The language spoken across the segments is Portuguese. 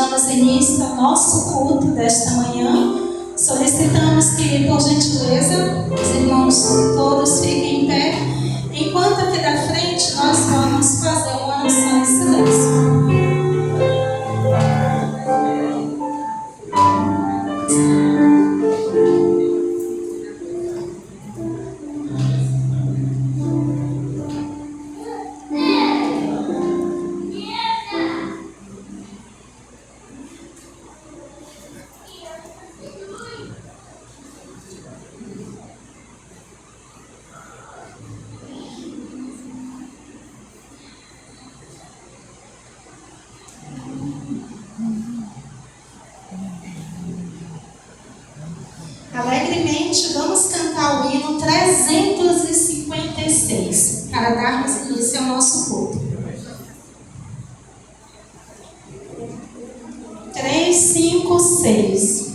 damos início ao nosso culto desta manhã. Solicitamos que, por gentileza, os irmãos todos fiquem em pé, enquanto aqui da frente nós vamos fazer uma oração em silêncio. Alegremente vamos cantar o hino 356 para darmos início ao nosso culto. 356.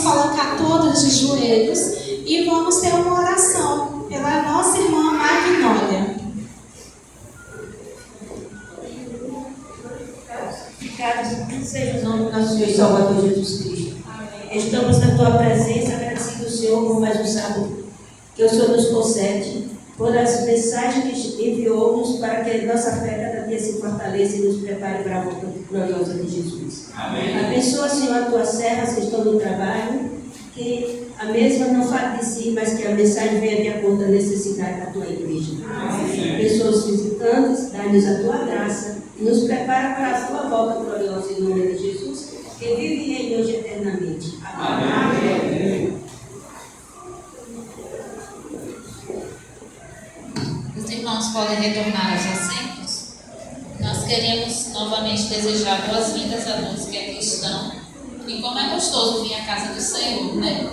colocar todos de joelhos e vamos ter uma oração pela nossa irmã Magnólia. Santificados seja o nome do nosso Senhor e Salvador Jesus Cristo. Estamos na tua presença, agradecido ao Senhor por mais um sábado que o Senhor nos concede, por as mensagens que enviou-nos para que a nossa fé cada dia se fortaleça e nos prepare para a volta gloriosa de Jesus. Amém. Abençoa, Senhor, as tuas servas que estão no trabalho, que a mesma não fale de si, mas que a mensagem venha de acordo com a necessidade da tua igreja. Amém. Abençoa os visitantes, dá-nos a tua graça e nos prepara para a tua volta gloriosa em nome de Jesus, que vive e reina hoje eternamente. Amém. Amém. Os irmãos podem retornar aos assentos. Nós queremos novamente desejar boas-vindas a todos que aqui estão. E como é gostoso vir à casa do Senhor, né?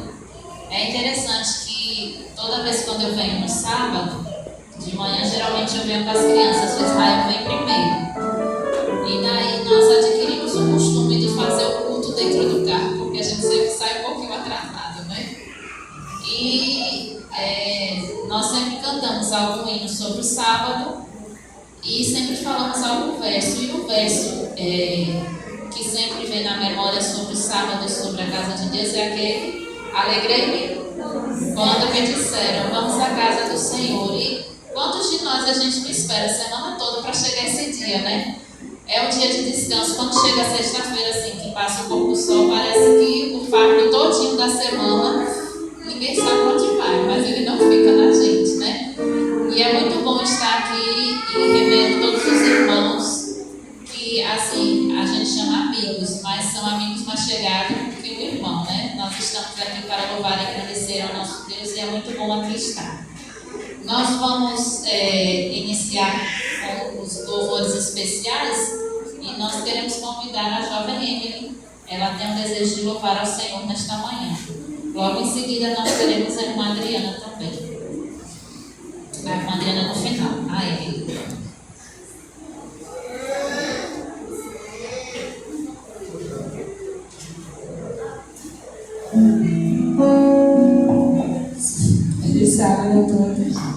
É interessante que toda vez quando eu venho no sábado, de manhã geralmente eu venho com as crianças, o Israel vem primeiro. E daí nós adquirimos o costume de fazer o culto dentro do carro, porque a gente sempre sai um pouquinho atrasado, né? E nós sempre cantamos algum hino sobre o sábado e sempre falamos algum verso. E o verso que sempre vem na memória sobre o sábado e sobre a casa de Deus é aquele: alegrei-me quando me disseram, vamos à casa do Senhor. E quantos de nós a gente não espera a semana toda para chegar esse dia, né? É o dia de descanso. Quando chega a sexta-feira, assim, que passa um pouco do sol, parece que o fardo todinho da semana, ninguém sabe onde vai, mas ele não fica na gente, né? E é muito bom estar aqui e rever todos os irmãos que, assim, a gente chama amigos, mas são amigos mais chegados que o irmão, né? Nós estamos aqui para louvar e agradecer ao nosso Deus e é muito bom aqui estar. Nós vamos iniciar com os louvores especiais e nós queremos convidar a jovem Emily. Ela tem um desejo de louvar ao Senhor nesta manhã. Logo em seguida nós teremos a irmã Adriana também. A irmã Adriana no final. A Emily. Feliz sábado a todos.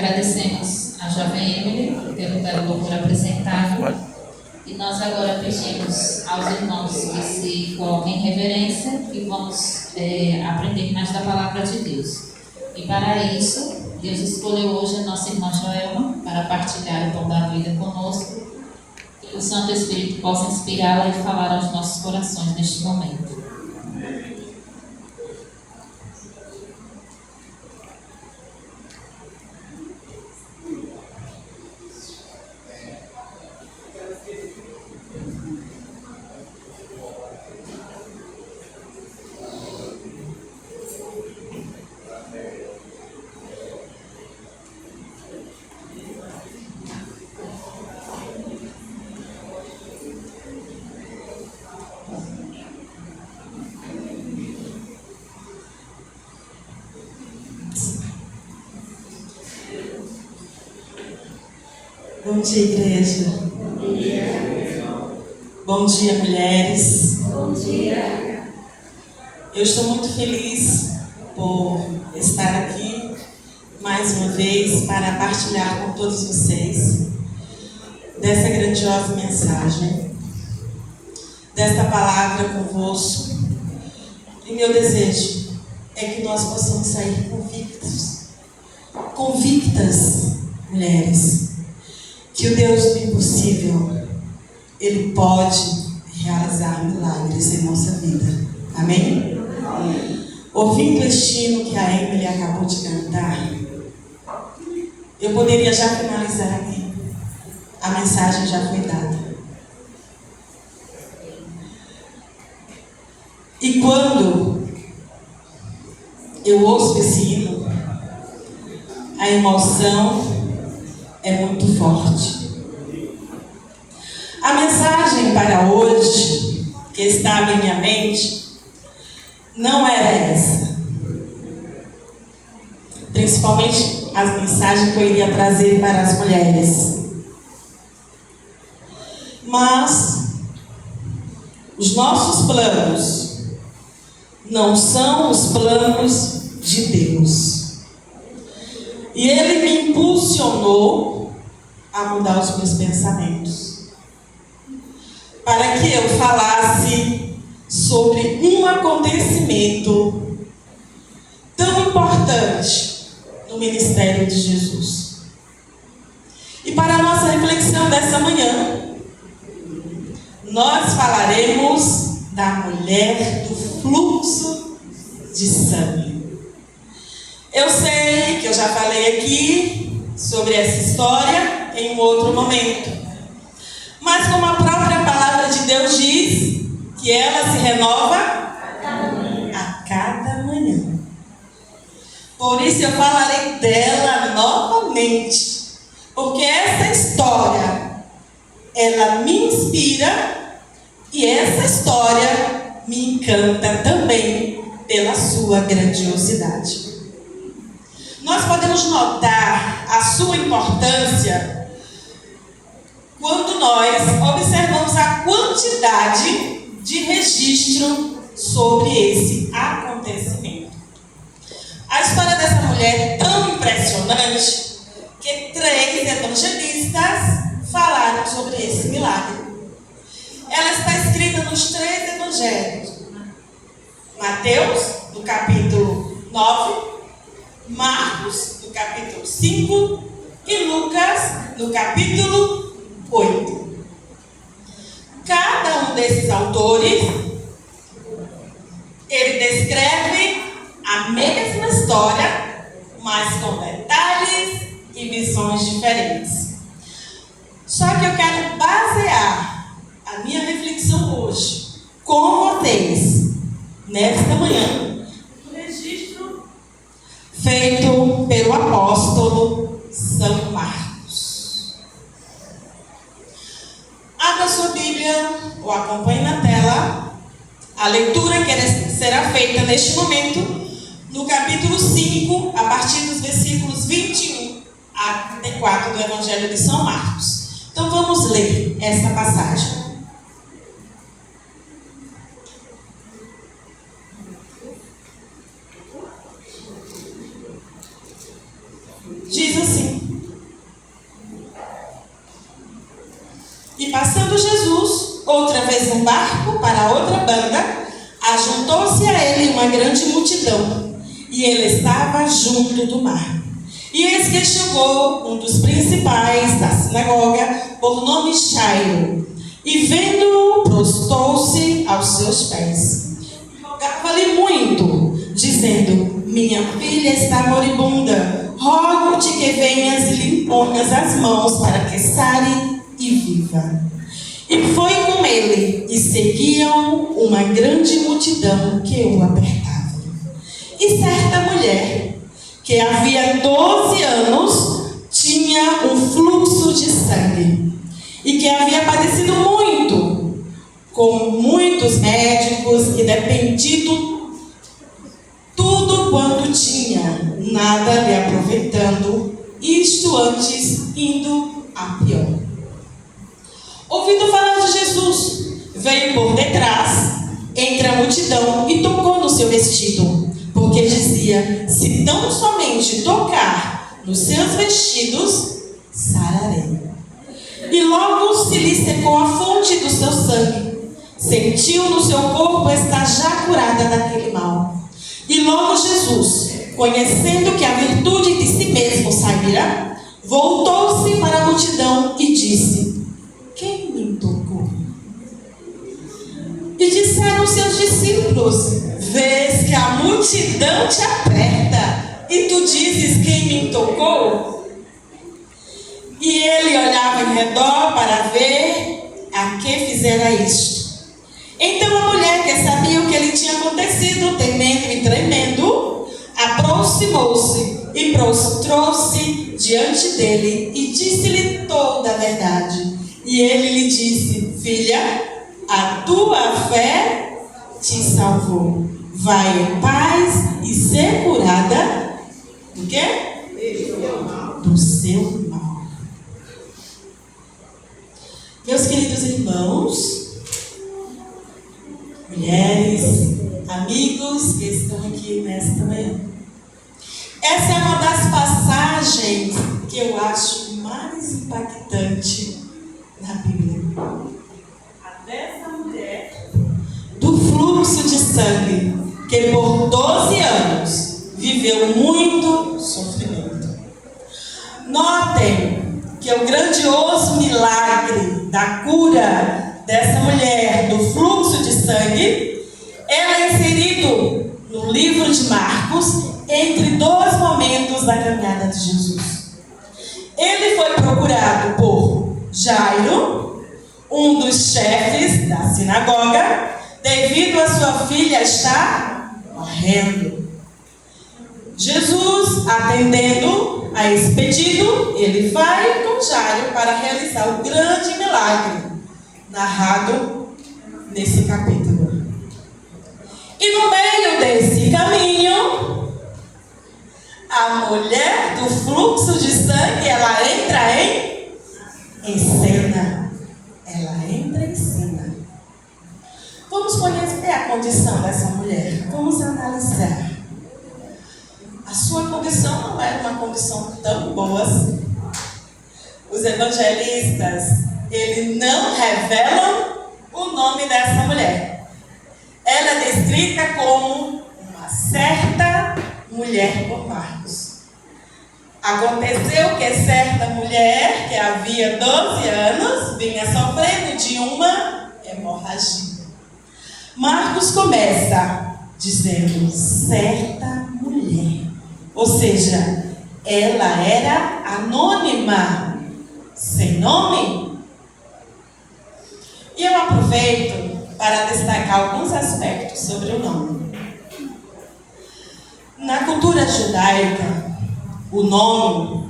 agradecemos a jovem Emily pelo belo louvor apresentado. E nós agora pedimos aos irmãos que se coloquem em reverência e vamos aprender mais da palavra de Deus. E para isso, Deus escolheu hoje a nossa irmã Joelma para partilhar o pão da vida conosco. Que o Santo Espírito possa inspirá-la e falar aos nossos corações neste momento. Bom dia, igreja. Bom dia, mulheres. Bom dia. Eu estou muito feliz por estar aqui mais uma vez para partilhar com todos vocês dessa grandiosa mensagem, desta palavra convosco. E meu desejo é que nós possamos sair convictas, mulheres, que o Deus do impossível, Ele pode realizar milagres em nossa vida. Amém? Ouvindo este hino que a Emily acabou de cantar, eu poderia já finalizar aqui. A mensagem já foi dada. E quando eu ouço esse hino, a emoção é muito forte. A mensagem para hoje, que estava em minha mente, não era essa. Principalmente as mensagens que eu iria trazer para as mulheres. Mas os nossos planos não são os planos de Deus. E Ele me impulsionou a mudar os meus pensamentos, para que eu falasse sobre um acontecimento tão importante no ministério de Jesus. E para a nossa reflexão dessa manhã, nós falaremos da mulher do fluxo de sangue. Eu sei que eu já falei aqui sobre essa história em um outro momento. Mas como a própria palavra de Deus diz, que ela se renova a cada manhã. Por isso eu falarei dela novamente. Porque essa história, ela me inspira e essa história me encanta também pela sua grandiosidade. Nós podemos notar a sua importância quando nós observamos a quantidade de registro sobre esse acontecimento. A história dessa mulher é tão impressionante que 3 evangelistas falaram sobre esse milagre. Ela está escrita nos 3 evangelhos. Mateus, no capítulo 9, Marcos, no capítulo 5, e Lucas, no capítulo 8. Cada um desses autores, ele descreve a mesma história, mas com detalhes e visões diferentes. Só que eu quero basear a minha reflexão hoje com vocês, nesta manhã, no registro feito pelo apóstolo São Marcos. Abra sua Bíblia ou acompanhe na tela a leitura que será feita neste momento no capítulo 5, a partir dos versículos 21 a 34 do Evangelho de São Marcos. Então vamos ler essa passagem. Diz assim: passando Jesus, outra vez um barco para outra banda, ajuntou-se a ele uma grande multidão, e ele estava junto do mar. E eis que chegou um dos principais da sinagoga, por nome Jairo, e vendo-o, prostou-se aos seus pés. E rogava-lhe muito, dizendo: minha filha está moribunda, rogo-te que venhas e lhe imponhas as mãos para que sare e viva. E foi com ele, e seguiam uma grande multidão que o apertava. E certa mulher, que havia 12 anos, tinha um fluxo de sangue, e que havia padecido muito, com muitos médicos, e dependido tudo quanto tinha, nada lhe aproveitando, isto antes indo a pior. Ouvindo falar de Jesus, veio por detrás, entre a multidão, e tocou no seu vestido, porque dizia: se tão somente tocar nos seus vestidos, sararei. E logo se lhe secou a fonte do seu sangue. Sentiu no seu corpo estar já curada daquele mal. E logo Jesus, conhecendo que a virtude de si mesmo sairá, voltou-se para a multidão e disse: quem me tocou? E disseram seus discípulos: vês que a multidão te aperta, e tu dizes: quem me tocou? E ele olhava em redor para ver a que fizera isto. Então a mulher, que sabia o que lhe tinha acontecido, temendo e tremendo, aproximou-se e prostrou-se diante dele e disse-lhe toda a verdade. E ele lhe disse: filha, a tua fé te salvou. Vai em paz e ser curada do quê? Do seu mal. Meus queridos irmãos, mulheres, amigos que estão aqui nesta manhã, essa é uma das passagens que eu acho mais impactante na Bíblia. A dessa mulher do fluxo de sangue, que por 12 anos viveu muito sofrimento. Notem que o grandioso milagre da cura dessa mulher do fluxo de sangue, ela é inserido no livro de Marcos, entre dois momentos da caminhada de Jesus. Ele foi procurado por Jairo, um dos chefes da sinagoga, devido a sua filha estar morrendo. Jesus, atendendo a esse pedido, ele vai com Jairo para realizar o grande milagre narrado nesse capítulo. E no meio desse caminho, a mulher do fluxo de sangue, ela entra em cena. Ela entra em cena. Vamos conhecer a condição dessa mulher. Vamos analisar. A sua condição não era uma condição tão boa assim. Os evangelistas, eles não revelam o nome dessa mulher. Ela é descrita como uma certa mulher por Marcos. Aconteceu que certa mulher, que havia 12 anos, vinha sofrendo de uma hemorragia. Marcos começa dizendo certa mulher. Ou seja, ela era anônima, sem nome. E eu aproveito para destacar alguns aspectos sobre o nome. Na cultura judaica, o nome,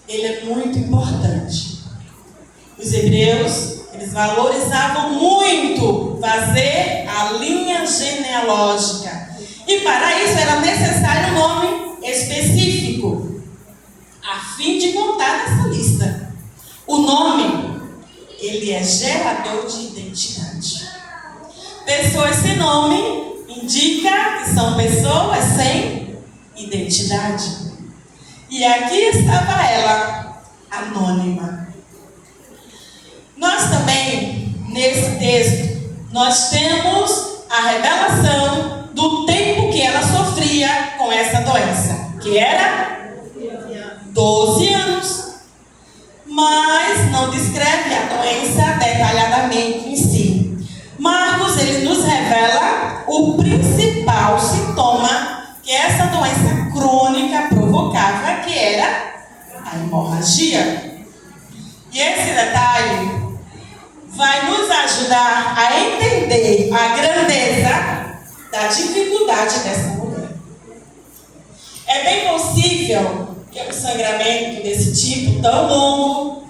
ele é muito importante. Os hebreus, eles valorizavam muito fazer a linha genealógica. E para isso era necessário um nome específico, a fim de contar nessa lista. O nome, ele é gerador de identidade. Pessoas sem nome indica que são pessoas sem identidade. E aqui estava ela, anônima. Nós nesse texto, nós temos a revelação do tempo que ela sofria com essa doença, que era 12 anos. Mas não descreve a doença detalhadamente em si. Marcos, ele nos revela o principal sintoma que essa doença crônica provocava, que era a hemorragia. E esse detalhe vai nos ajudar a entender a grandeza da dificuldade dessa mulher. É bem possível que um sangramento desse tipo tão longo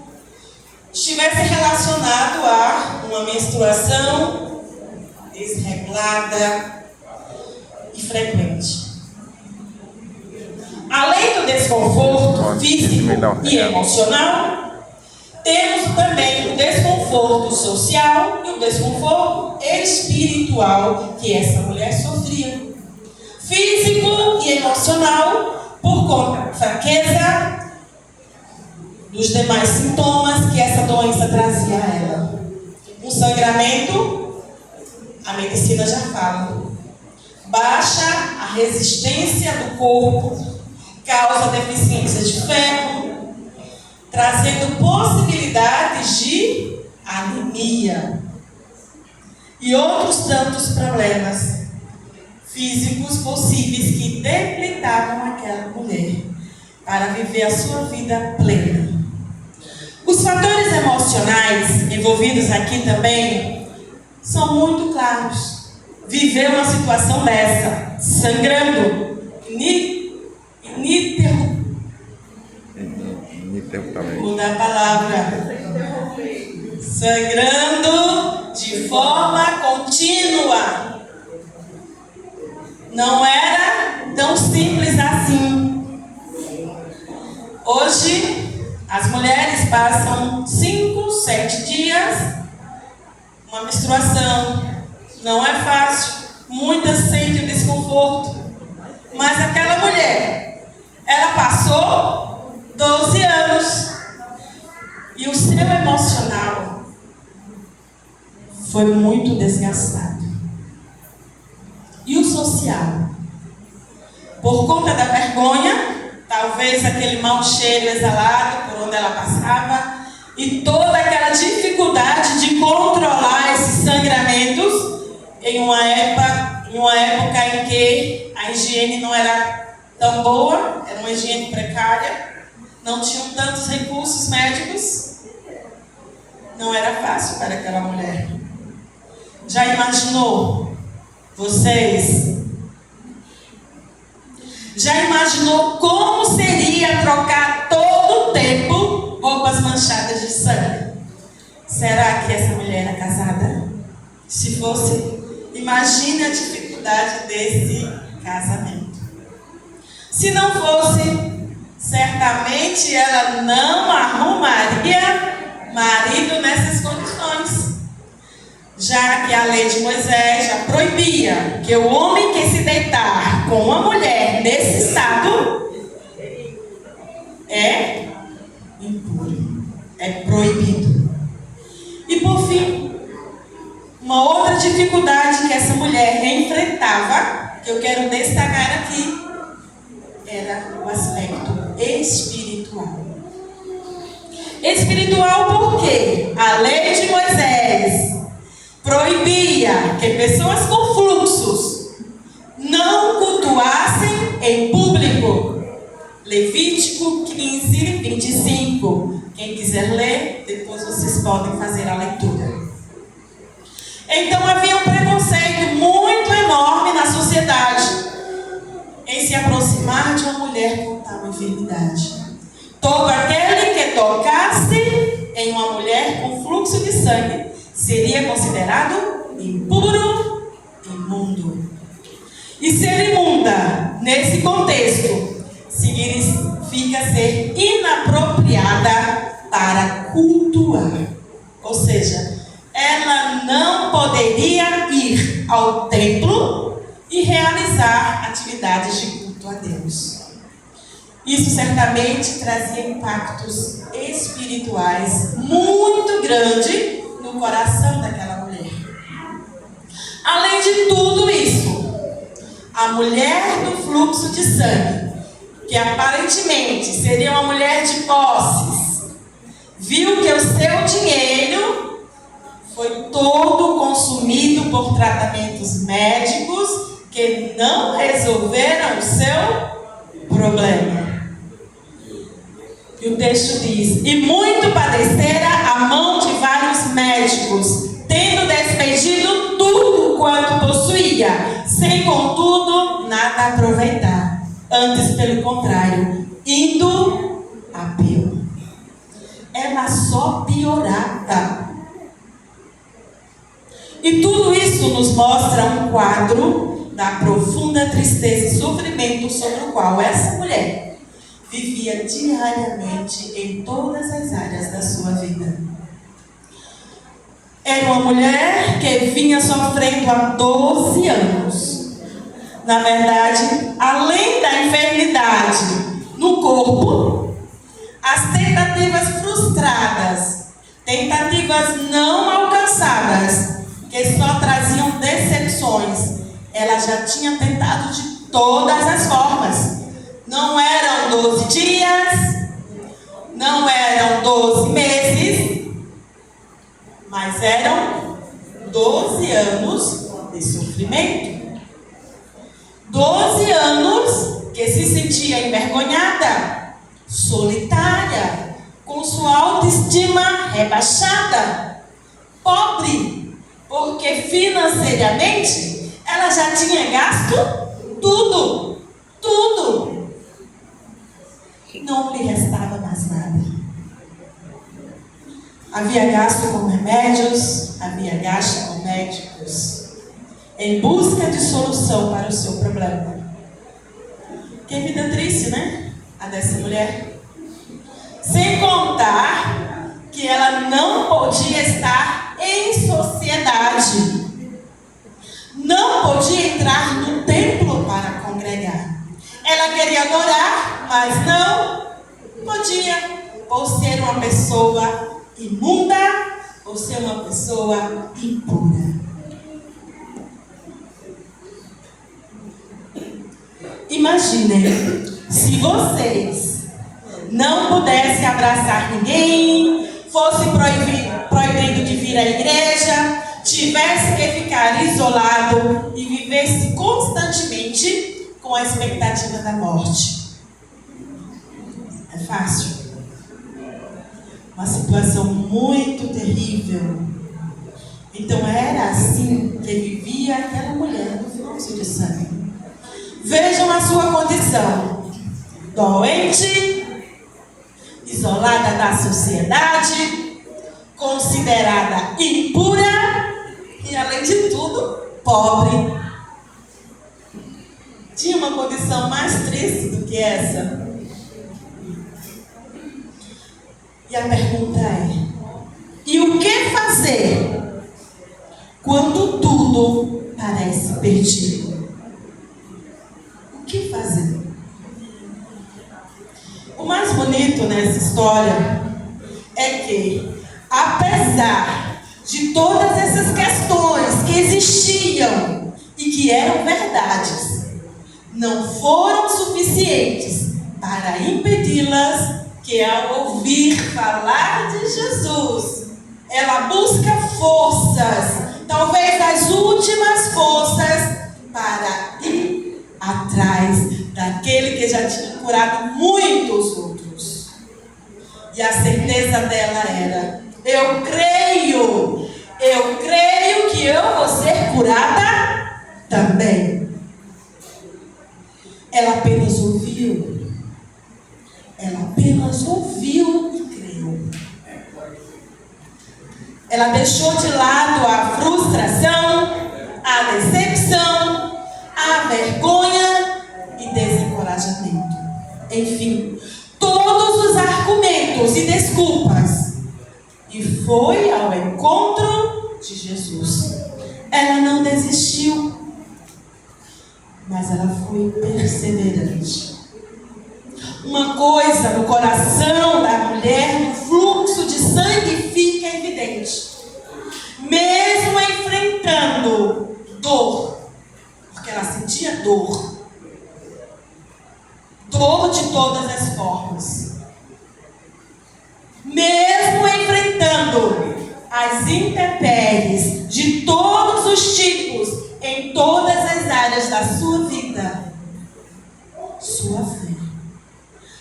estivesse relacionado a uma menstruação desreglada e frequente. Além do desconforto físico e emocional, temos também o desconforto social e o desconforto espiritual que essa mulher sofria. Físico e emocional por conta da fraqueza dos demais sintomas que essa doença trazia a ela. Um sangramento, a medicina já fala, baixa a resistência do corpo, causa deficiência de ferro, trazendo possibilidades de anemia e outros tantos problemas físicos possíveis que debilitavam aquela mulher para viver a sua vida plena. Os fatores emocionais envolvidos aqui também são muito claros. Viver uma situação dessa, sangrando, muda a palavra, sangrando de forma contínua. Não era tão simples assim. Hoje, as mulheres passam 5, 7 dias, uma menstruação. Não é fácil. Muitas sentem desconforto. Mas aquela mulher, ela passou 12 anos. E o seu emocional foi muito desgastado. E o social? Por conta da vergonha, talvez aquele mau cheiro exalado por onde ela passava, e toda aquela dificuldade de controlar esses sangramentos em uma época em que a higiene não era tão boa, era uma higiene precária, não tinham tantos recursos médicos, não era fácil para aquela mulher. Já imaginou? Vocês? Já imaginou como seria trocar todo o tempo roupas manchadas de sangue? Será que essa mulher era casada? Se fosse, imagine a dificuldade desse casamento. Se não fosse, certamente ela não arrumaria marido nessas condições. Já que a lei de Moisés já proibia que o homem que se deitar com uma mulher nesse estado é impuro, é proibido. E por fim, uma outra dificuldade que essa mulher enfrentava, que eu quero destacar aqui, era o aspecto espiritual. Espiritual porque a lei de Moisés proibia que pessoas com fluxos não cultuassem em público. Levítico 15, 25. Quem quiser ler, depois vocês podem fazer a leitura. Então havia um preconceito muito enorme na sociedade em se aproximar de uma mulher com tal enfermidade. Todo aquele que tocasse em uma mulher com fluxo de sangue seria considerado impuro, imundo. E ser imunda, nesse contexto, significa ser inapropriada para cultuar. Ou seja, ela não poderia ir ao templo e realizar atividades de culto a Deus. Isso certamente trazia impactos espirituais muito grandes no coração daquela mulher. Além de tudo isso, a mulher do fluxo de sangue, que aparentemente seria uma mulher de posses, viu que o seu dinheiro foi todo consumido por tratamentos médicos que não resolveram o seu problema. E o texto diz: e muito padecera a mão de vários médicos, tendo despendido tudo quanto possuía, sem contudo nada aproveitar. Antes, pelo contrário, indo a pior. Ela só piorava. E tudo isso nos mostra um quadro da profunda tristeza e sofrimento sobre o qual essa mulher vivia diariamente em todas as áreas da sua vida. Era uma mulher que vinha sofrendo há 12 anos. Na verdade, além da enfermidade no corpo, as tentativas frustradas, tentativas não alcançadas, que só traziam decepções, ela já tinha tentado de todas as formas. Não eram 12 dias, não eram 12 meses, mas eram 12 anos de sofrimento. 12 anos que se sentia envergonhada, solitária, com sua autoestima rebaixada, pobre, porque financeiramente ela já tinha gasto tudo. Não lhe restava mais nada. Havia gasto com remédios, havia gasto com médicos, em busca de solução para o seu problema. Que vida triste, né? A dessa mulher. Sem contar que ela não podia estar em sociedade. Não podia entrar no templo para congregar. Ela queria adorar, mas não podia, por ser uma pessoa imunda, por ser uma pessoa impura. Imaginem, se vocês não pudessem abraçar ninguém, fosse proibido de vir à igreja, tivesse que ficar isolado e vivesse constantemente com a expectativa da morte. É fácil? Uma situação muito terrível. Então era assim que vivia aquela mulher do fluxo de sangue. Vejam a sua condição: doente, isolada da sociedade, considerada impura e, além de tudo, pobre. Tinha uma condição mais triste do que essa? E a pergunta é: e o que fazer quando tudo parece perdido? O que fazer? O mais bonito nessa história é que, apesar de todas essas questões que existiam e que eram verdades, não foram suficientes para impedi-las que, ao ouvir falar de Jesus, ela busca forças, talvez as últimas forças, para ir atrás daquele que já tinha curado muitos outros. E a certeza dela era: eu creio que eu vou ser curada também. Ela apenas ouviu. Ela apenas ouviu e creu. Ela deixou de lado a frustração, a decepção, a vergonha e desencorajamento. Enfim, todos os argumentos e desculpas. E foi ao encontro de Jesus. Ela não desistiu, mas ela foi perseverante. Uma coisa no coração da mulher no fluxo de sangue fica evidente: nas intempéries de todos os tipos, em todas as áreas da sua vida, sua fé.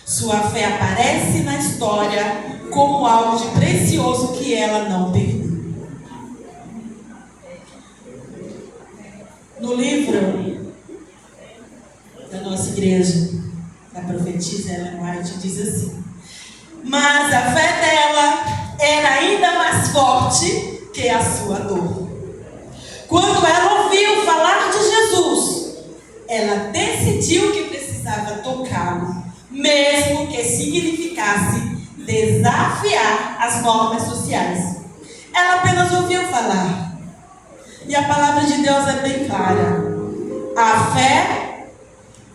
Sua fé aparece na história como algo de precioso que ela não perdeu. No livro da nossa igreja, da profetisa Ellen White, diz assim: mas a fé dela era ainda mais forte que a sua dor. Quando ela ouviu falar de Jesus, ela decidiu que precisava tocá-lo, mesmo que significasse desafiar as normas sociais. Ela apenas ouviu falar. E a palavra de Deus é bem clara. A fé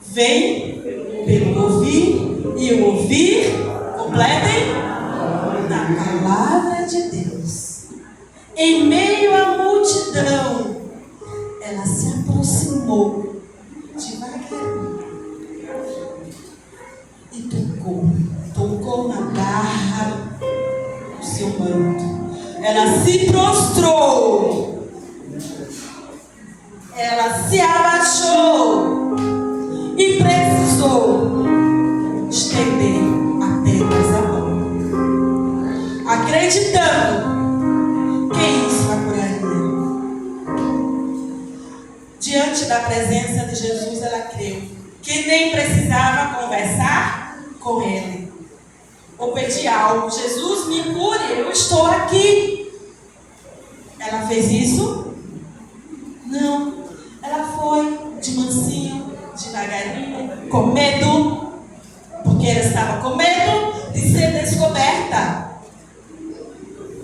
vem pelo ouvir, e o ouvir, completem, na palavra de Deus. Em meio à multidão, ela se aproximou devagarinho e tocou na barra do seu manto. Ela se prostrou. Ela se abaixou e precisou estender apenas a mão, acreditando que isso a curaria. Diante da presença de Jesus, ela creu que nem precisava conversar com ele ou pedir algo. Jesus, me cure, eu estou aqui. Ela fez isso? Não. Ela foi de mansinho, devagarinho, com medo, porque ela estava com medo de ser descoberta.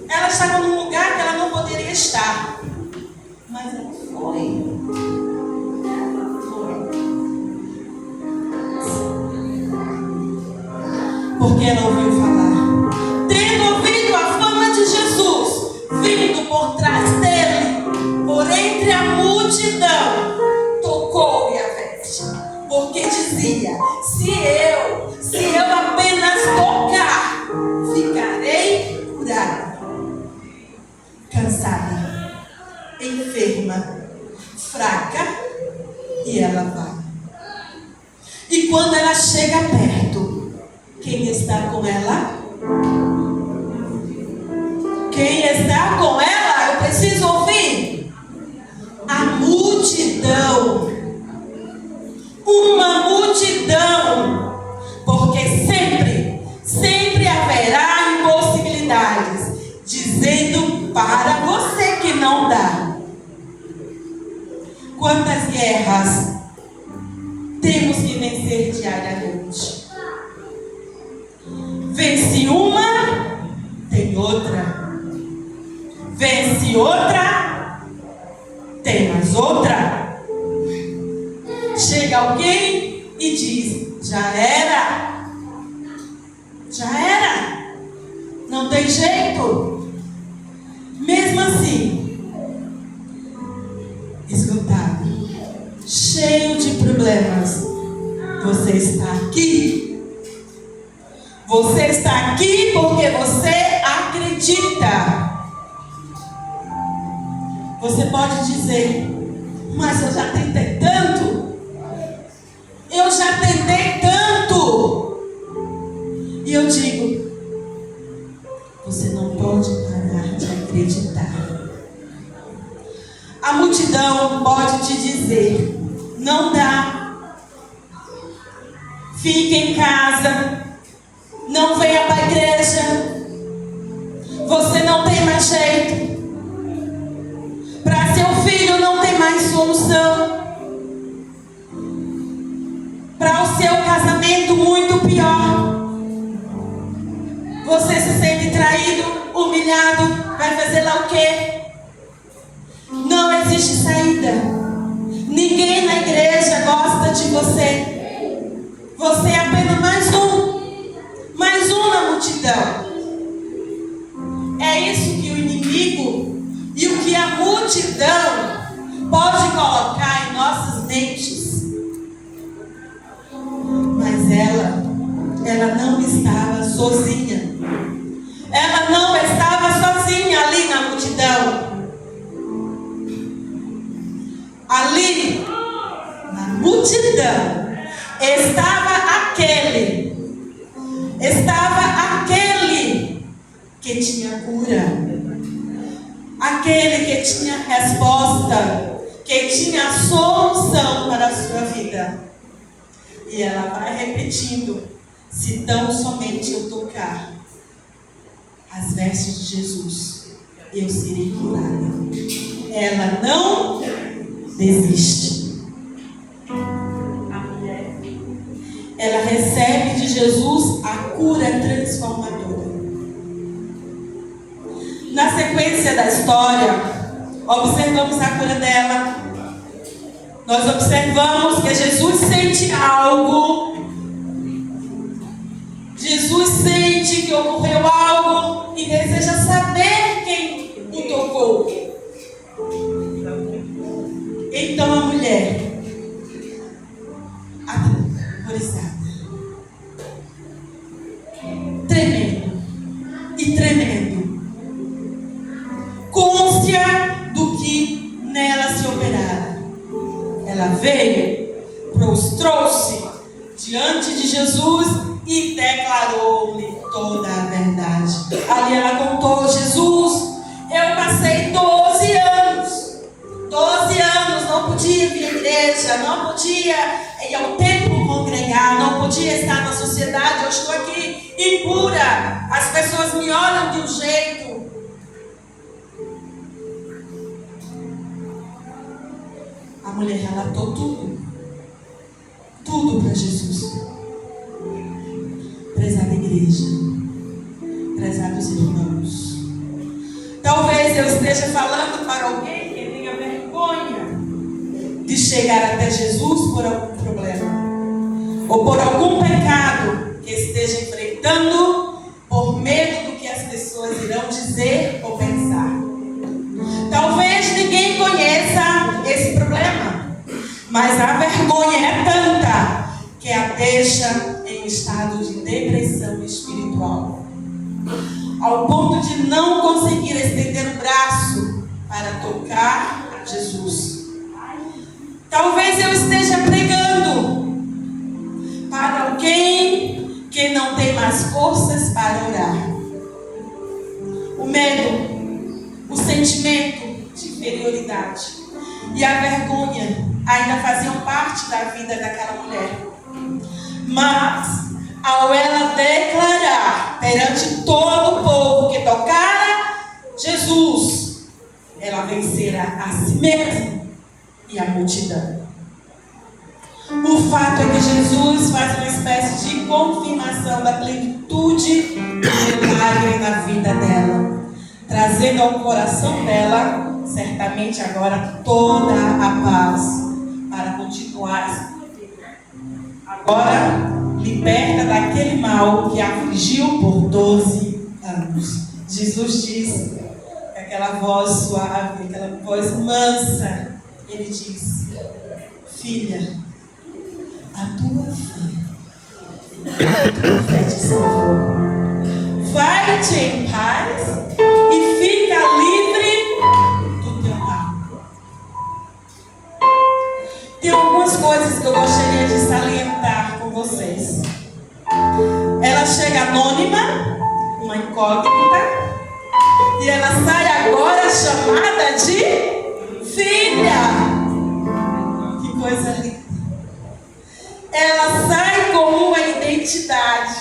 Ela estava num lugar que ela não poderia estar, mas ela foi. Porque ela ouviu falar. Tendo ouvido a fama de Jesus, vindo por trás dele, por entre a multidão, tocou-lhe a veste, porque dizia: se eu apenas tocar, ficarei curada. Cansada, enferma, fraca, e ela vai. E quando ela chega perto, quem está com ela? Quem está com ela? Eu preciso ouvir. A multidão. Uma multidão. Porque sempre haverá impossibilidades, dizendo para você que não dá. Quantas guerras temos que vencer diariamente? Vence uma, tem outra. Vence outra, tem mais outra. Chega alguém e diz: já era. Já era. Não tem jeito. Mesmo assim, esgotado, cheio de problemas, você está aqui. Você está aqui porque você acredita. Você pode dizer: mas eu já tentei tanto. Eu já tentei tanto. E eu digo: você não pode parar de acreditar. A multidão pode te dizer: não dá. Fique em casa. Não venha para a igreja. Você não tem mais jeito. Para seu filho não tem mais solução. Para o seu casamento, muito pior. Você se sente traído, humilhado. Vai fazer lá o quê? Não existe saída. Ninguém na igreja gosta de você. Você é apenas mais um. Mais um na multidão. É isso que o inimigo e o que a multidão pode colocar em nossas mentes. Mas ela não estava sozinha. Ela não estava sozinha ali na multidão. multidão. Ali, na multidão, estava aquele que tinha cura, aquele que tinha resposta, que tinha solução para a sua vida. E ela vai repetindo: se tão somente eu tocar as vestes de Jesus, eu serei curada. Ela não desiste. Ela recebe de Jesus a cura transformadora. Na sequência da história, observamos a cura dela. Nós observamos que Jesus sente algo. Jesus sente que ocorreu algo e deseja saber quem o tocou. Então a mulher, aterrorizada, tremendo, côncia do que nela se operara. Ela veio, prostrou-se diante de Jesus e declarou-lhe toda a verdade. Ali ela contou: Jesus, eu passei 12 anos, não podia vir à igreja, não podia ir ao templo congregar, não podia estar na sociedade. Eu estou aqui impura, as pessoas me olham de um jeito. A mulher relatou tudo para Jesus. Prezada igreja, prezados irmãos, talvez eu esteja falando para alguém que tenha vergonha de chegar até Jesus por algum problema, ou por algum pecado que esteja enfrentando, por medo do que as pessoas irão dizer ou pensar. Talvez ninguém conheça esse problema, mas a vergonha é tanta que a deixa em estado de depressão espiritual, ao ponto de não conseguir estender o braço para tocar a Jesus. Talvez eu esteja pregando para alguém que não tem mais forças para orar. O medo, o sentimento de inferioridade e a vergonha ainda faziam parte da vida daquela mulher. Mas, ao ela declarar perante todo o povo que tocara Jesus, ela vencerá a si mesma e a multidão. O fato é que Jesus faz uma espécie de confirmação da plenitude do milagre na vida dela, trazendo ao coração dela, certamente agora, toda a paz para continuar. Agora, liberta daquele mal que a afligiu por 12 anos. Jesus diz, com aquela voz suave, aquela voz mansa, ele diz: filha, a tua fé te salvou. Vai-te em paz e fica livre do teu mal. Tem algumas coisas que eu gostaria de salientar com vocês. Ela chega anônima, uma incógnita, e ela sai agora chamada de filha. Que coisa linda. Ela sai com uma identidade.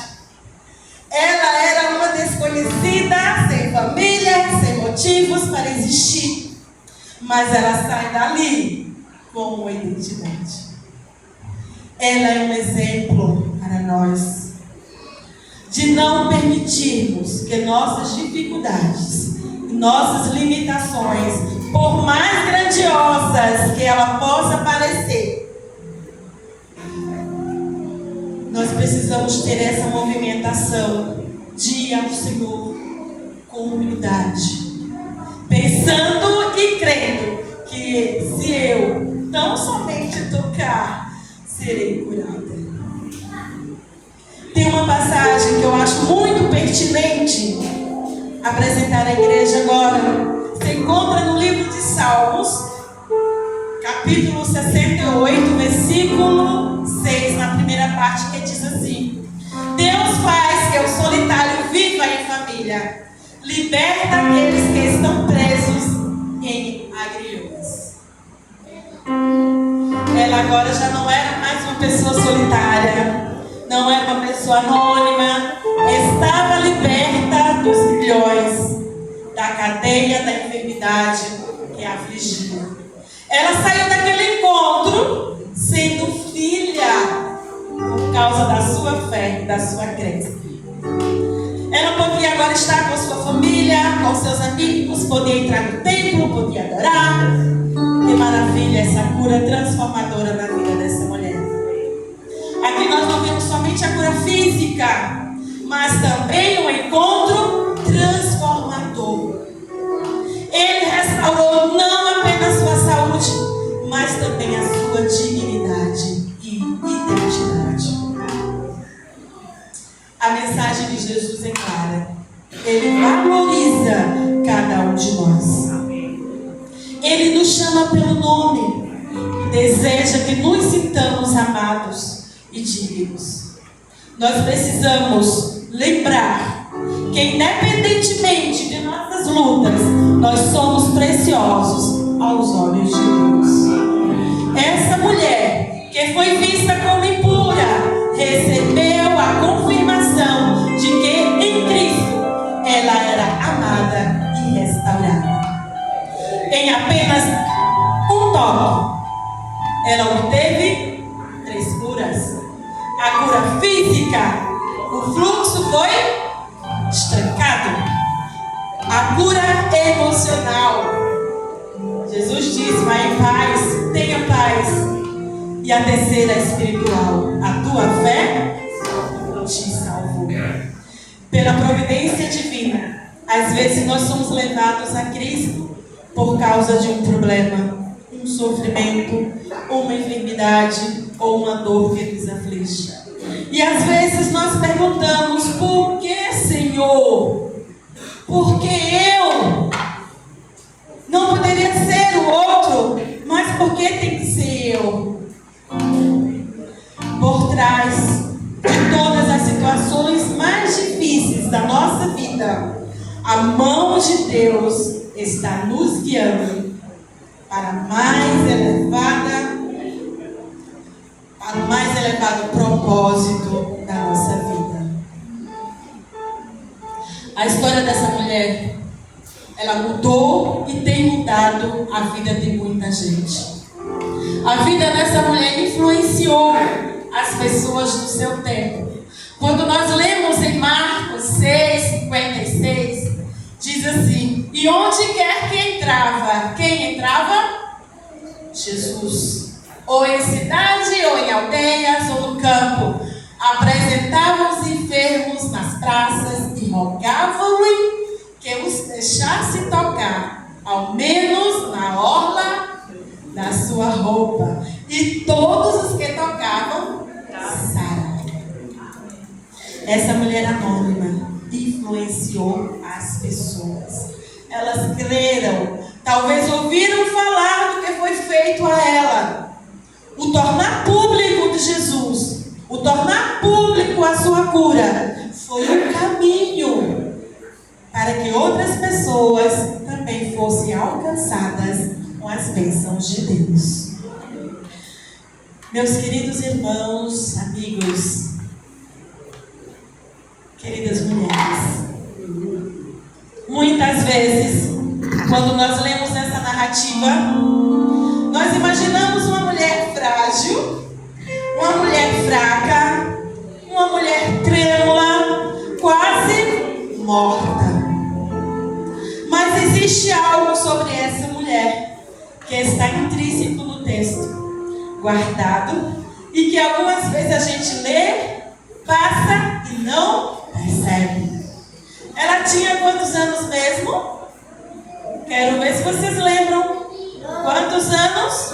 Ela era uma desconhecida, sem família, sem motivos para existir. Mas ela sai dali com uma identidade. Ela é um exemplo para nós de não permitirmos que nossas dificuldades, nossas limitações, por mais grandiosas que ela possa parecer, nós precisamos ter essa movimentação de ir ao Senhor com humildade, pensando e crendo que se eu tão somente tocar, serei curada. Tem uma passagem que eu acho muito pertinente apresentar à igreja agora. se encontra no livro de Salmos, capítulo 68, versículo 6, na primeira parte, que diz assim: Deus faz que o solitário viva em família, liberta aqueles que estão presos em agrilhões. Ela agora já não era mais uma pessoa solitária, não era uma pessoa anônima, estava liberta dos grilhões, da cadeia da enfermidade que a afligia. Ela saiu daquele encontro sendo filha por causa da sua fé, da sua crença. Ela podia agora estar com sua família, com seus amigos, podia entrar no templo, podia adorar. Que maravilha essa cura transformadora na vida dessa mulher. Aqui nós não vemos somente a cura física, mas também um encontro transformador. Ele restaurou não apenas sua saúde, mas também a sua dignidade e identidade. A mensagem de Jesus é clara. Ele valoriza cada um de nós. Ele nos chama pelo nome e deseja que nos sintamos amados e dignos. Nós precisamos lembrar que, independentemente de nossas lutas, nós somos preciosos aos olhos de Deus. Essa mulher que foi vista como impura recebeu a confirmação de que em Cristo ela era amada e restaurada. Em apenas um toque, ela obteve 3 curas. A cura física, o fluxo foi estancado. A cura emocional, Jesus disse: vai em paz, tenha paz. E a terceira, espiritual, a tua fé te salvou. Pela providência divina, às vezes nós somos levados a Cristo por causa de um problema, um sofrimento, uma enfermidade ou uma dor que nos aflige. E às vezes nós perguntamos: por que, Senhor? Por que eu? Não poderia ser o outro, mas por que tem que ser eu? Por trás de todas as situações mais difíceis da nossa vida, a mão de Deus está nos guiando para o mais elevado propósito da nossa vida. A história dessa mulher, ela mudou e tem mudado a vida de muita gente. A vida dessa mulher influenciou as pessoas do seu tempo. Quando nós lemos em Marcos 6:56, diz assim: e onde quer que entrava, quem entrava? Jesus. Ou em cidade, ou em aldeias, ou no campo, apresentavam os enfermos nas praças e rogavam-lhe que os deixasse tocar, ao menos na orla da sua roupa. E todos os que tocavam saravam. Essa mulher anônima influenciou as pessoas. Elas creram, talvez ouviram falar do que foi feito a ela. O tornar público de Jesus, o tornar público a sua cura, foi um caminho para que outras pessoas também fossem alcançadas com as bênçãos de Deus. Meus queridos irmãos, amigos, queridas mulheres, muitas vezes, quando nós lemos essa narrativa, nós imaginamos uma mulher frágil, uma mulher fraca, uma mulher trêmula, quase morta. Mas existe algo sobre essa mulher que está intrínseco no texto, guardado, e que algumas vezes a gente lê, passa e não percebe. Ela tinha quantos anos mesmo? Quero ver se vocês lembram. Quantos anos?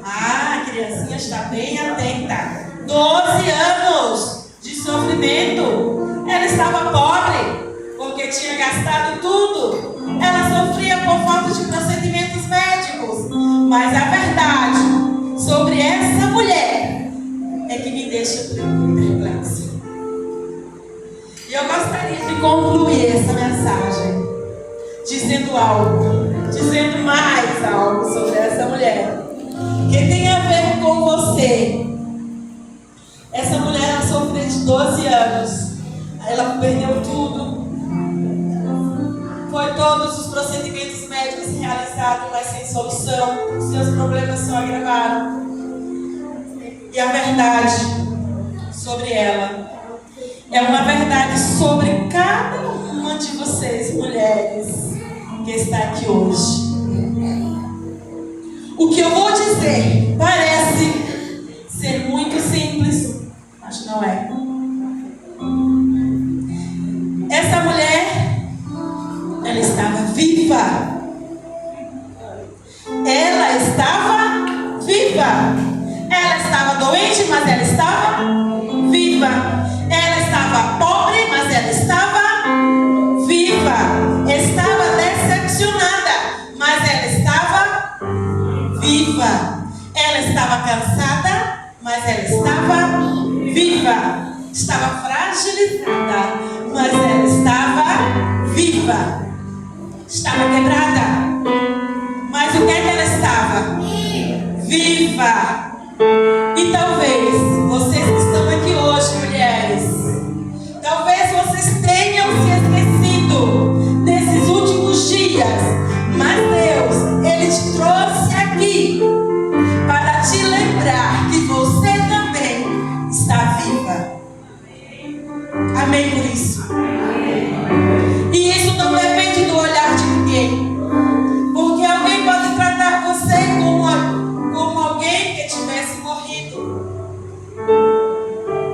Ah, a criancinha está bem atenta. 12 anos de sofrimento. Ela estava pobre, porque tinha gastado tudo. Ela sofria por falando de procedimentos médicos, mas a verdade sobre essa mulher é que me deixa perplexa. E eu gostaria de concluir essa mensagem dizendo mais algo sobre essa mulher, que tem a ver com você. Essa mulher, ela sofreu de 12 anos, ela perdeu tudo, foi todos os procedimentos médicos realizados, mas sem solução, seus problemas só agravaram. E a verdade sobre ela é uma verdade sobre cada uma de vocês, mulheres, que está aqui hoje. O que eu vou dizer parece ser muito simples, mas não é. Essa mulher, ela estava viva. Ela estava viva. Ela estava doente, mas ela estava viva. Ela estava pobre, mas ela estava viva. Estava decepcionada, mas ela estava viva. Ela estava cansada, mas ela estava viva. Estava fragilizada, mas ela estava viva. Estava quebrada, mas o que é que ela estava? Viva. E talvez vocês que estão aqui hoje, mulheres, talvez vocês tenham se esquecido nesses últimos dias, mas Deus, Ele te trouxe aqui para te lembrar que você também está viva. Amém por isso? E isso não depende do olhar de ninguém, porque alguém pode tratar você como alguém que tivesse morrido,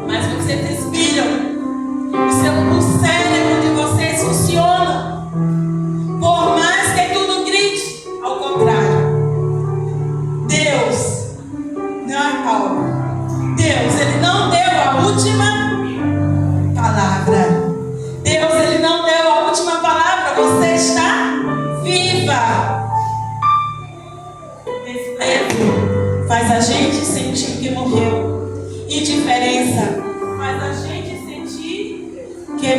mas vocês respiram, o cérebro de vocês funciona, por mais que tudo grite, ao contrário. Deus não é calmo. Deus, Ele não deu a última palavra. Deus, Ele não deu a última palavra. Você está viva. Desprezo faz a gente sentir que morreu. Indiferença faz a gente sentir que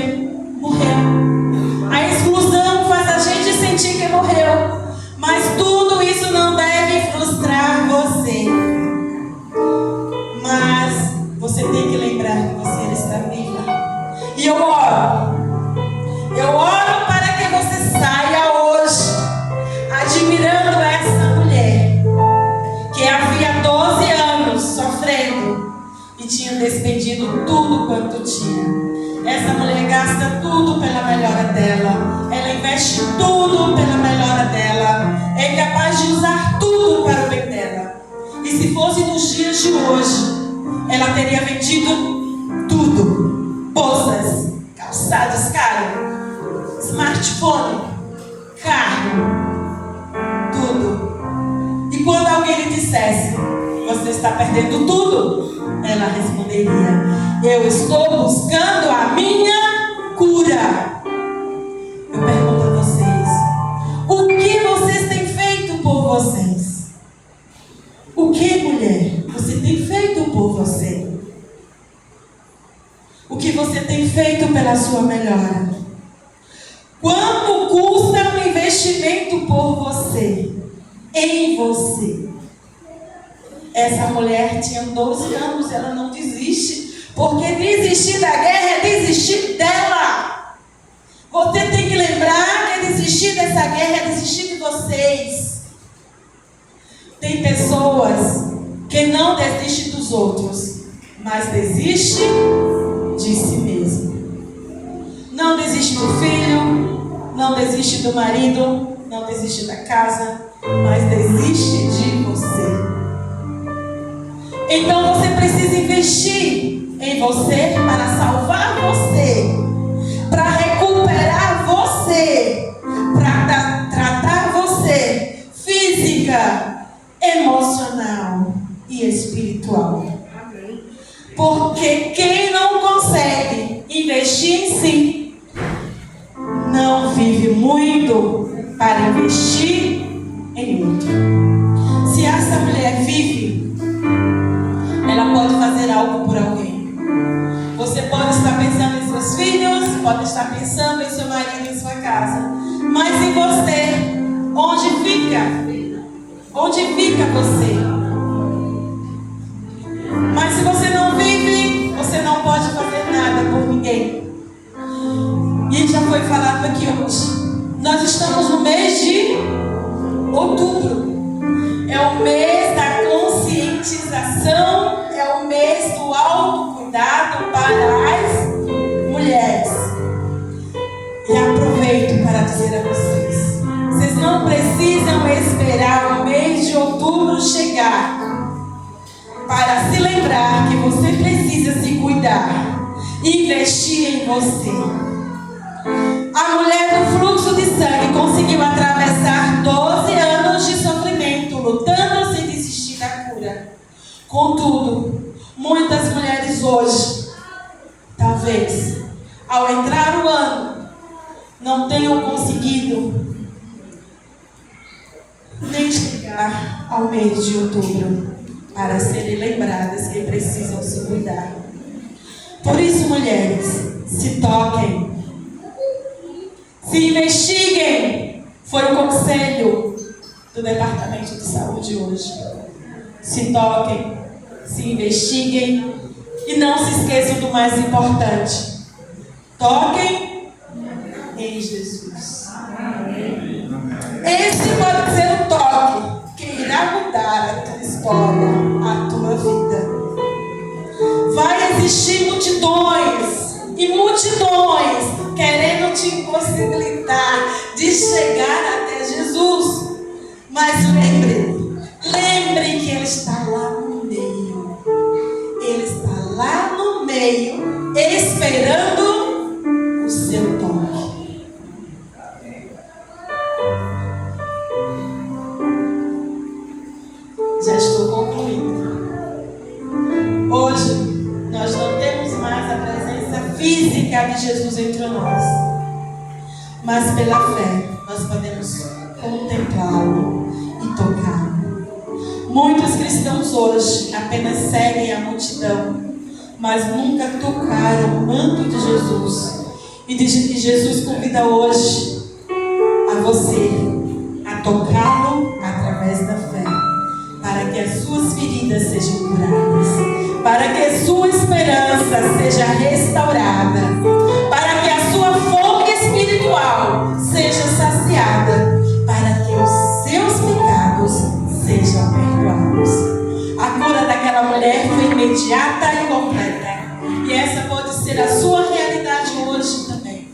morreu. A exclusão faz a gente sentir que morreu. Mas tudo isso não deve frustrar você. Mas você tem que lembrar que você está viva. E eu oro para que você saia hoje admirando essa mulher que havia 12 anos sofrendo e tinha despendido tudo quanto tinha. Essa mulher gasta tudo pela melhora dela, ela investe tudo pela melhora dela, é capaz de usar tudo para o bem dela. E se fosse nos dias de hoje, ela teria vendido tudo: bolsas, calçados caros, smartphone, carro, tudo. E quando alguém lhe dissesse: você está perdendo tudo, ela responderia: eu estou buscando a minha cura. Eu pergunto a vocês: o que vocês têm feito por vocês? O que, mulher, você tem feito por você? O que você tem feito pela sua melhora? Quanto custa um investimento por você? Em você? Essa mulher tinha 12 anos, ela não desiste, porque desistir da guerra é desistir dela. Você tem que lembrar que desistir dessa guerra é desistir de vocês. Tem pessoas que não desistem dos outros, mas desistem de si mesmo. Não desiste do filho, não desiste do marido, não desiste da casa, mas desiste de você. Então você precisa investir em você para salvar você, para recuperar você, para tratar você física, emocional e espiritual. Porque quem não consegue investir em si, não vive muito para investir em outro. Se essa mulher vive, ela pode fazer algo por alguém. Você pode estar pensando em seus filhos, pode estar pensando em seu marido, em sua casa, mas em você, onde fica? Onde fica você? Mas se você não vive, você não pode fazer nada por ninguém. E já foi falado aqui hoje. Nós estamos no mês de outubro. É o mês da conscientização, é o mês do autocuidado para as mulheres. E aproveito para dizer a vocês: vocês não precisam esperar o mês de outubro chegar para se lembrar que você precisa se cuidar e investir em você. A mulher do fluxo de sangue conseguiu atravessar 12 anos de sofrimento, lutando sem desistir da cura. Contudo, muitas mulheres hoje, talvez, ao entrar o ano, não tenham conseguido nem chegar ao mês de outubro para serem lembradas que precisam se cuidar. Por isso, mulheres, se toquem, se investiguem. Foi o conselho do Departamento de Saúde hoje. Se toquem, se investiguem e não se esqueçam do mais importante: toquem em Jesus. Esse pode ser o toque que irá mudar a tua história, a tua vida. Vai existir multidões e multidões querendo te impossibilitar de chegar até Jesus. Mas lembre que Ele está lá no meio. Ele está lá no meio, esperando o seu toque. Já estou concluindo. Hoje, nós não temos mais a presença física de Jesus entre nós, mas pela fé nós podemos contemplá-lo e tocá-lo. Muitos cristãos hoje apenas seguem a multidão, mas nunca tocaram o manto de Jesus. E Jesus convida hoje a você a tocá-lo através da fé, para que as suas feridas sejam curadas, para que a sua esperança seja restaurada, para que a sua fome espiritual seja saciada, para que os seus pecados sejam perdoados. A cura daquela mulher foi imediata e completa, e essa pode ser a sua realidade hoje também.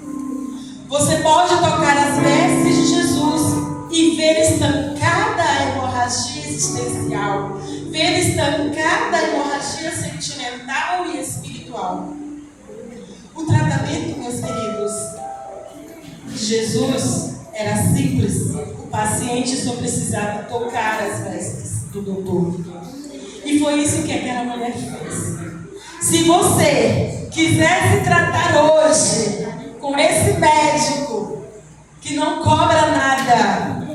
Você pode tocar as vestes de Jesus e ver estancada a hemorragia existencial, ver estancada a hemorragia sentimental e espiritual. O tratamento, meus queridos, de Jesus era simples. O paciente só precisava tocar as vestes do doutor. E foi isso que aquela mulher fez. Se você quiser se tratar hoje com esse médico que não cobra nada,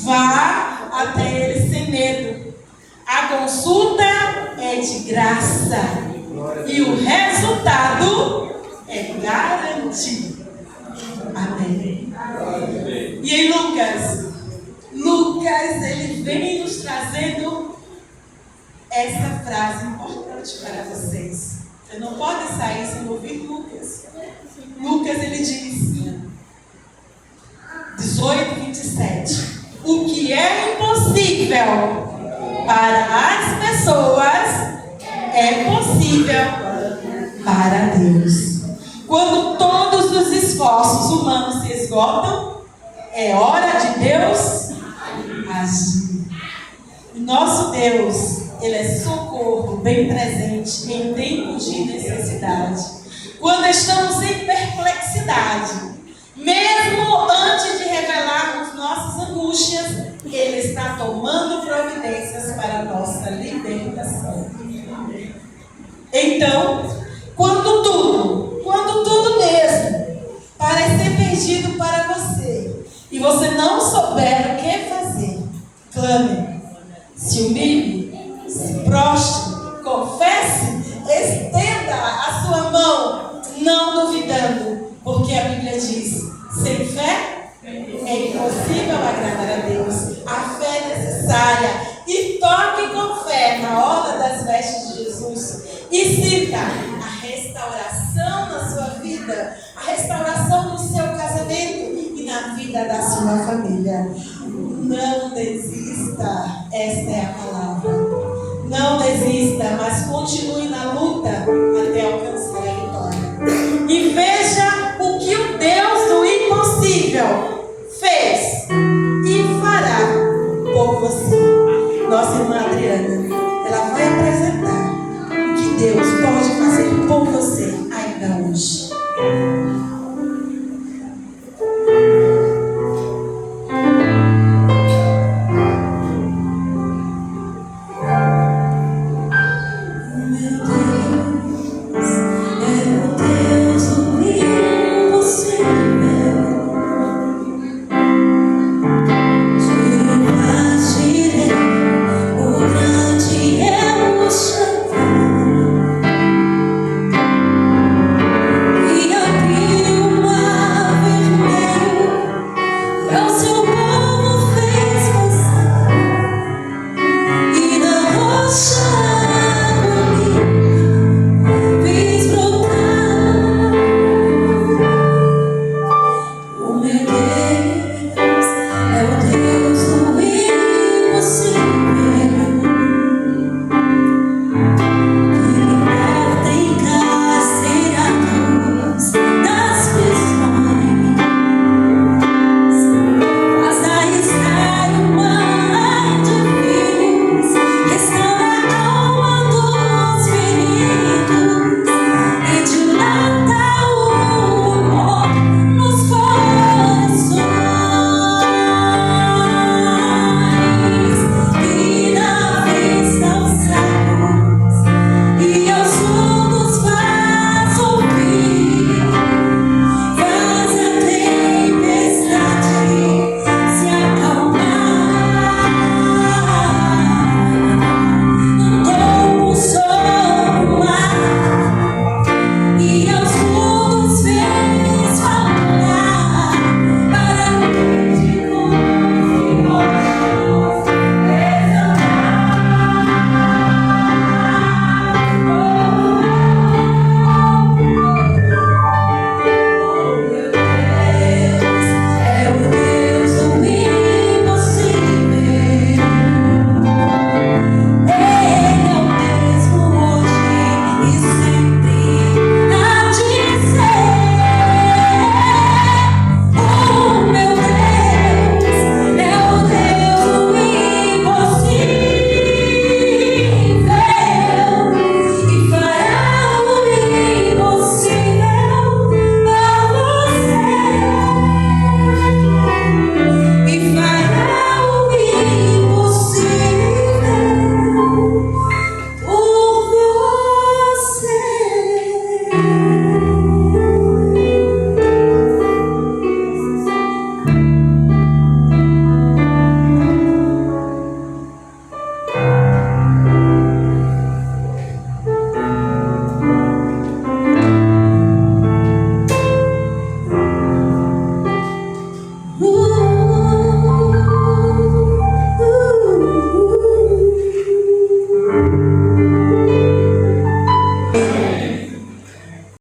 vá até ele sem medo. A consulta é de graça e o resultado é garantido. Amém. E em Lucas, ele vem nos trazendo essa frase importante para vocês. Você não pode sair sem ouvir Lucas. Lucas, ele diz, 18:27. O que é impossível para as pessoas é possível para Deus. Quando todos os esforços humanos se esgotam, é hora de Deus agir. Nosso Deus, Ele é socorro bem presente em tempos de necessidade. Quando estamos em perplexidade, mesmo antes de revelarmos nossas angústias, Ele está tomando providências para a nossa libertação. Então, quando tudo mesmo parecer perdido para você, e você não souber o que fazer, clame, se humilhe, se prostre, confesse, estenda a sua mão, não duvidando, porque a Bíblia diz: sem fé é impossível agradar a Deus. A fé é necessária. E toque com fé na orla das vestes de Jesus e sinta a restauração na sua vida, a restauração no seu casamento e na vida da sua família. Não desista, esta é a palavra. Não desista, mas continue na luta até alcançar a vitória. E veja o que o Deus do impossível fez e fará por você. Nossa irmã Adriana, ela vai apresentar o que Deus pode fazer por você ainda hoje.